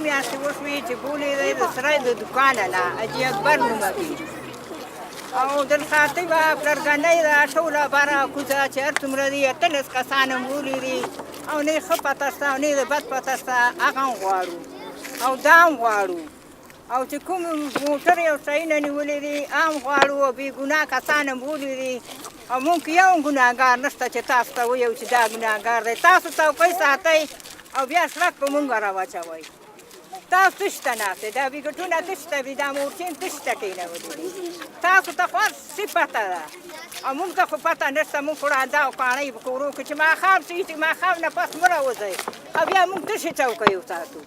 میاشتې وشوې چې بولې دی د سرای د دوکانه نه حاجي اکبر نومه کې او درخواستۍ به پلرګنۍ ده ټوله بره کوزه چې هر څومره دي 18 کسان هم بولي دي او نه یې ښه پته شته او نه یې د بد پته شته هغه هم غواړو او دا هم غواړو او چې کوم موټر یو شیونه نیولي دي هم غواړو او بې ګناه کسان هم بولي دي او مونږ کې یو هم ګناهګار نشته چې تاسو ته ویو چې دا ګناهګار دی تاسو څوکۍ ساتئ او بیا سړک په مونږ راواچوئ تاسو تش ته ناست دا بېګټونه تش ته وي دا مورچین تش ته کېنولي دي تاسو ته خو هر څه پته ده او مونږ ته خو پته نشته مونږ خو راځه او کاڼۍ په کورو کې چې ماښام شي چې ماښام نه پس مه راوځئ او بیا مونږ تشې چوکۍ وساتو